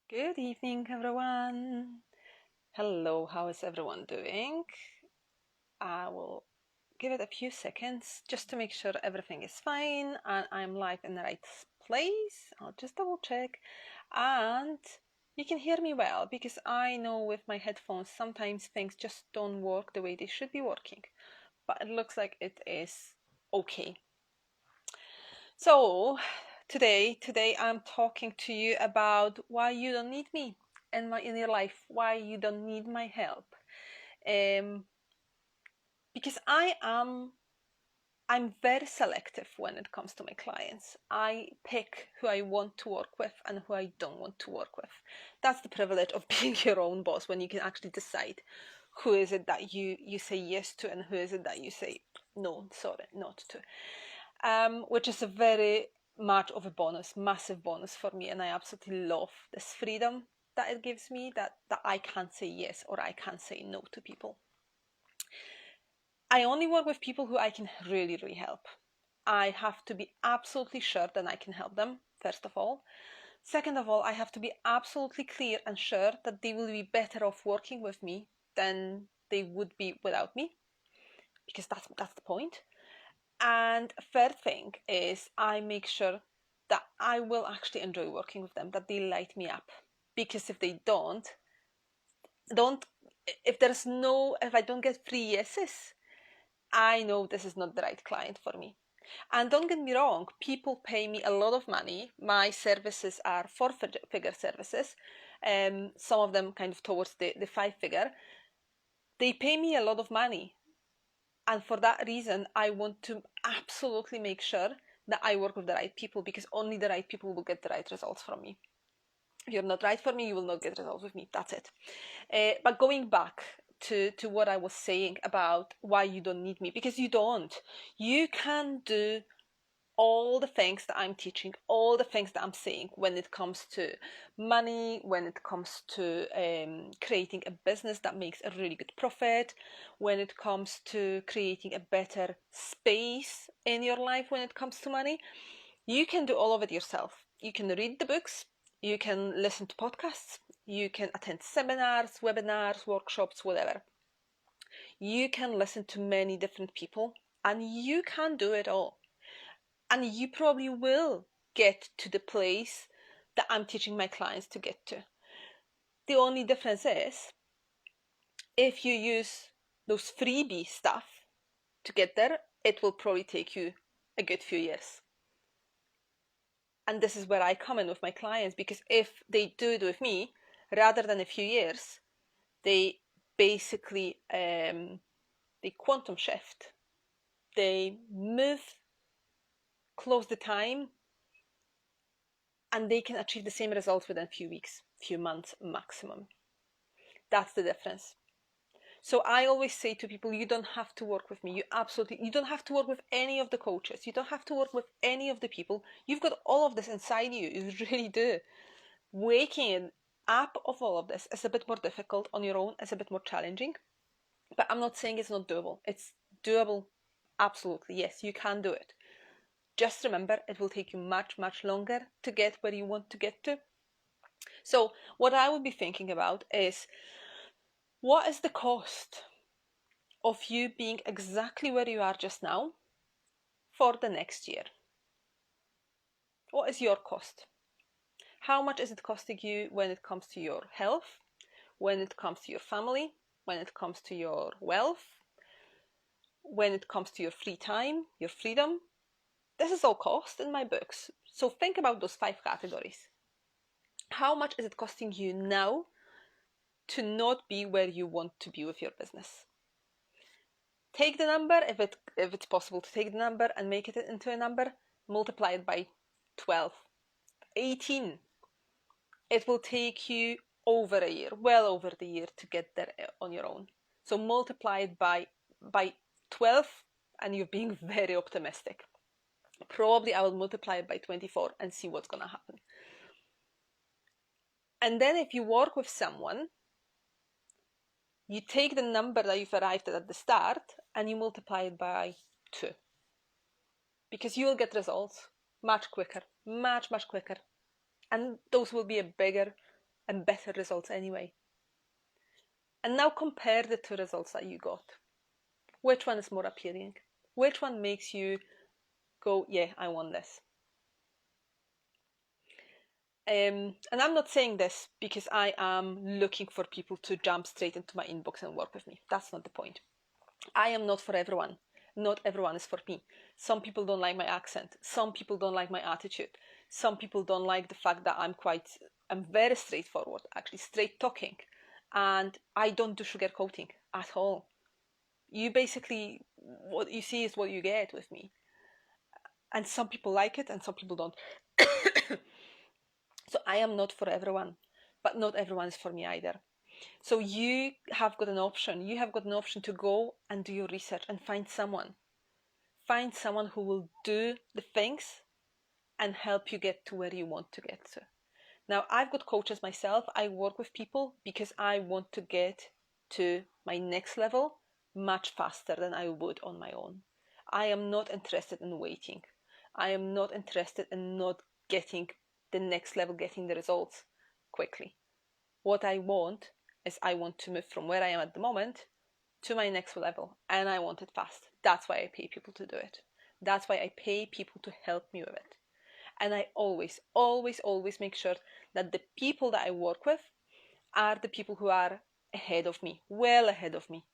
Good evening, everyone. Hello, how is everyone doing? I will give it a few seconds just to make sure everything is fine and I'm live in the right place. I'll just double check. And you can hear me well because I know with my headphones sometimes things just don't work the way they should be working. But it looks like it is okay. So today I'm talking to you about why you don't need me in your life, why you don't need my help. Um, because I'm very selective when it comes to my clients. I pick who I want to work with and who I don't want to work with. That's the privilege of being your own boss when you can actually decide who is it that you say yes to and who is it that you say no, sorry, not to. Which is a very much of a bonus, massive bonus for me, and I absolutely love this freedom that it gives me that I can't say yes or I can't say no to people. I only work with people who I can really help. I have to be absolutely sure that I can help them, first of all. Second of all, I have to be absolutely clear and sure that they will be better off working with me than they would be without me, because that's the point. And third thing is I make sure that I will actually enjoy working with them, that they light me up. Because if they don't if I don't get three yeses, I know this is not the right client for me. And don't get me wrong, people pay me a lot of money. My services are four-figure services, some of them kind of towards the five-figure. They pay me a lot of money. And for that reason, I want to absolutely make sure that I work with the right people because only the right people will get the right results from me. If you're not right for me, you will not get results with me. That's it. But going back to what I was saying about why you don't need me, because you don't. You can do all the things that I'm teaching, all the things that I'm saying when it comes to money, when it comes to creating a business that makes a really good profit, when it comes to creating a better space in your life when it comes to money. You can do all of it yourself. You can read the books, you can listen to podcasts, you can attend seminars, webinars, workshops, whatever. You can listen to many different people and you can do it all. And you probably will get to the place that I'm teaching my clients to get to. The only difference is if you use those freebie stuff to get there, it will probably take you a good few years. And this is where I come in with my clients, because if they do it with me, rather than a few years, they basically they quantum shift. They move, close the time, and they can achieve the same results within a few weeks, few months maximum. That's the difference. So I always say to people, you don't have to work with me. You don't have to work with any of the coaches. You don't have to work with any of the people. You've got all of this inside you. You really do. Waking up of all of this is a bit more difficult on your own. It's a bit more challenging. But I'm not saying it's not doable. It's doable. Absolutely. Yes, you can do it. Just remember, it will take you much longer to get where you want to get to. So what I would be thinking about is, what is the cost of you being exactly where you are just now for the next year? What is your cost? How much is it costing you when it comes to your health, when it comes to your family, when it comes to your wealth, when it comes to your free time, your freedom? This is all cost in my books. So think about those 5 categories. How much is it costing you now to not be where you want to be with your business? Take the number, if it's possible to take the number and make it into a number, multiply it by 12, 18. It will take you over a year, well over the year, to get there on your own. So multiply it by 12, and you're being very optimistic. Probably I will multiply it by 24 and see what's gonna happen. And then if you work with someone, you take the number that you've arrived at the start and you multiply it by 2, because you will get results much quicker, much quicker, and those will be a bigger and better results anyway. And now compare the two results that you got. Which one is more appealing? Which one makes you go, yeah, I want this? And I'm not saying this because I am looking for people to jump straight into my inbox and work with me. That's not the point. I am not for everyone. Not everyone is for me. Some people don't like my accent. Some people don't like my attitude. Some people don't like the fact that I'm very straightforward, actually straight talking. And I don't do sugarcoating at all. You basically, what you see is what you get with me. And some people like it and some people don't. So I am not for everyone, but not everyone is for me either. So you have got an option. You have got an option to go and do your research and find someone. Find someone who will do the things and help you get to where you want to get to. Now, I've got coaches myself. I work with people because I want to get to my next level much faster than I would on my own. I am not interested in waiting. I am not interested in not getting the next level, getting the results quickly. What I want is I want to move from where I am at the moment to my next level, and I want it fast. That's why I pay people to do it. That's why I pay people to help me with it. And I always, always, always make sure that the people that I work with are the people who are ahead of me, well ahead of me.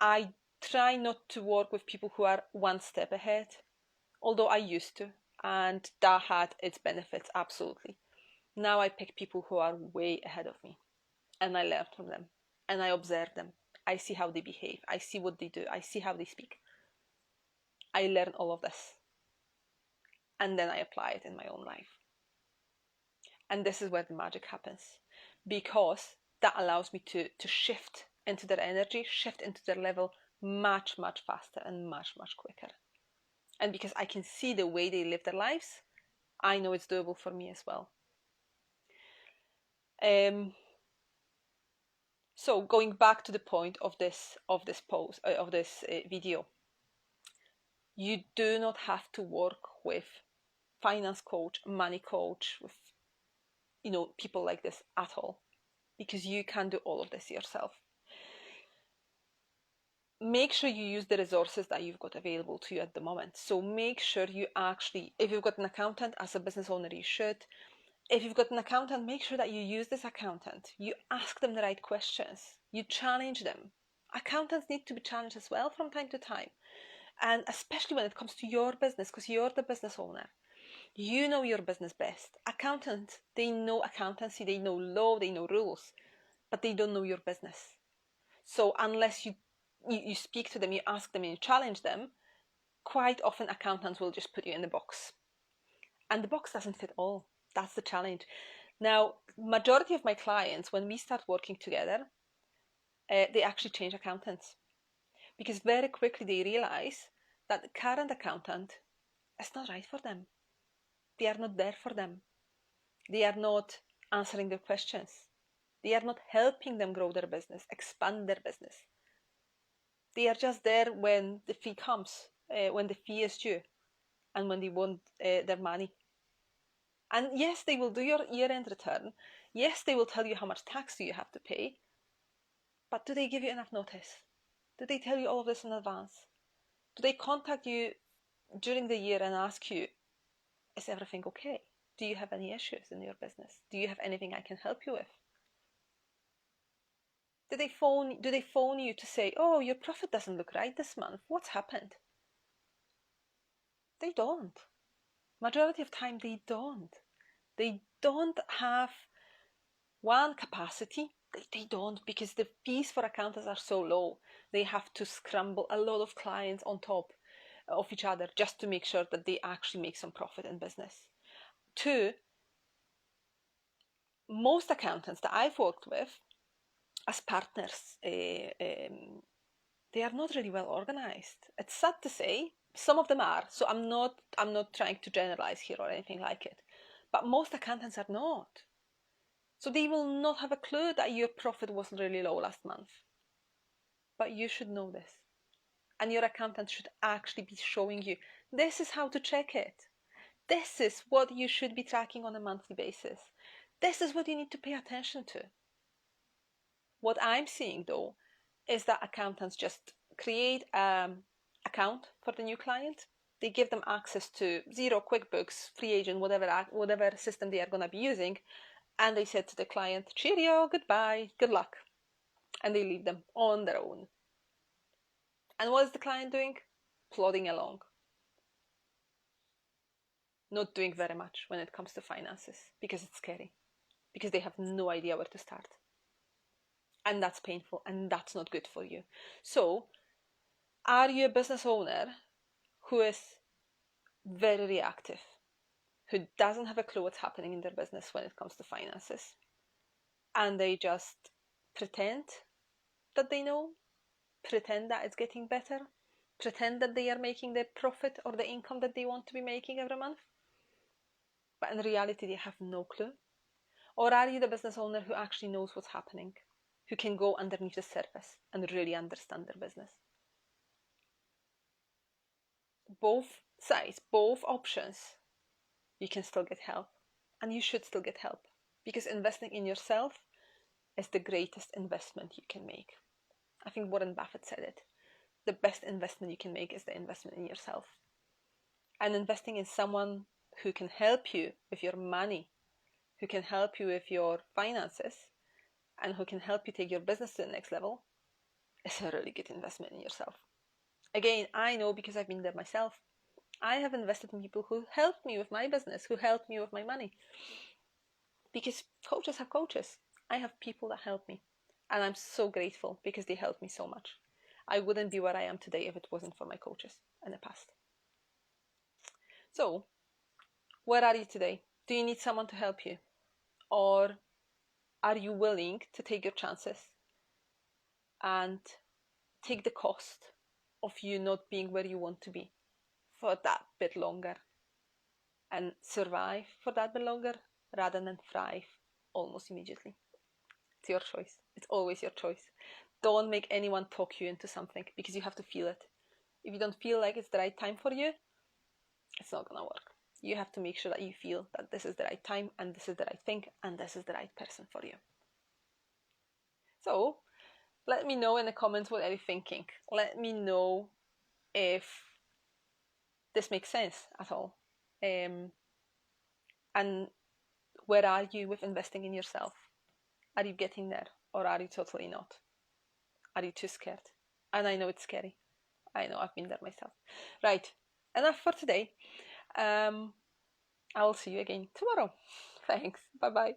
I try not to work with people who are one step ahead, although I used to, and that had its benefits, absolutely. Now I pick people who are way ahead of me, and I learn from them, and I observe them. I see how they behave. I see what they do. I see how they speak. I learn all of this, and then I apply it in my own life. And this is where the magic happens, because that allows me to shift into their energy, shift into their level much, much faster and much, much quicker. And because I can see the way they live their lives, I know it's doable for me as well. So going back to the point of this video, you do not have to work with finance coach, money coach, with people like this at all, because you can do all of this yourself. Make sure you use the resources that you've got available to you at the moment. So make sure you actually, if you've got an accountant, as a business owner, you should. If you've got an accountant, make sure that you use this accountant. You ask them the right questions. You challenge them. Accountants need to be challenged as well from time to time. And especially when it comes to your business, because you're the business owner. You know your business best. Accountants, they know accountancy, they know law, they know rules, but they don't know your business. So unless you speak to them, you ask them, and you challenge them, quite often accountants will just put you in the box. And the box doesn't fit all. That's the challenge. Now, majority of my clients, when we start working together, they actually change accountants, because very quickly they realize that the current accountant is not right for them. They are not there for them. They are not answering their questions. They are not helping them grow their business, expand their business. They are just there when the fee comes, when the fee is due, and when they want their money. And yes, they will do your year-end return. Yes, they will tell you how much tax do you have to pay. But do they give you enough notice? Do they tell you all of this in advance? Do they contact you during the year and ask you, is everything okay? Do you have any issues in your business? Do you have anything I can help you with? Do they phone you to say, oh, your profit doesn't look right this month. What's happened? They don't. Majority of time, they don't. They don't have one capacity. They don't, because the fees for accountants are so low. They have to scramble a lot of clients on top of each other just to make sure that they actually make some profit in business. Two, most accountants that I've worked with as partners, they are not really well organized. It's sad to say, some of them are. So I'm not trying to generalize here or anything like it. But most accountants are not. So they will not have a clue that your profit was really low last month. But you should know this. And your accountant should actually be showing you, this is how to check it. This is what you should be tracking on a monthly basis. This is what you need to pay attention to. What I'm seeing though is that accountants just create an account for the new client. They give them access to Xero, QuickBooks, Free Agent, whatever system they are going to be using, and they said to the client, cheerio, goodbye, good luck, and they leave them on their own. And what is the client doing? Plodding along, not doing very much when it comes to finances, because it's scary, because they have no idea where to start. And that's painful, and that's not good for you. So, are you a business owner who is very reactive, who doesn't have a clue what's happening in their business when it comes to finances, and they just pretend that they know, pretend that it's getting better, pretend that they are making the profit or the income that they want to be making every month, but in reality they have no clue? Or are you the business owner who actually knows what's happening, who can go underneath the surface and really understand their business? Both sides, both options, you can still get help, and you should still get help, because investing in yourself is the greatest investment you can make. I think Warren Buffett said it. The best investment you can make is the investment in yourself. And investing in someone who can help you with your money, who can help you with your finances, and who can help you take your business to the next level is a really good investment in yourself. Again, I know because I've been there myself. I have invested in people who helped me with my business, who helped me with my money. Because coaches have coaches. I have people that help me. And I'm so grateful because they helped me so much. I wouldn't be where I am today if it wasn't for my coaches in the past. So, where are you today? Do you need someone to help you? Or are you willing to take your chances and take the cost of you not being where you want to be for that bit longer and survive for that bit longer rather than thrive almost immediately? It's your choice. It's always your choice. Don't make anyone talk you into something, because you have to feel it. If you don't feel like it's the right time for you, it's not gonna work. You have to make sure that you feel that this is the right time and this is the right thing and this is the right person for you. So let me know in the comments what are you thinking. Let me know if this makes sense at all. And where are you with investing in yourself? Are you getting there, or are you totally not? Are you too scared? And I know it's scary. I know, I've been there myself. Right, enough for today. I will see you again tomorrow. Thanks. Bye bye.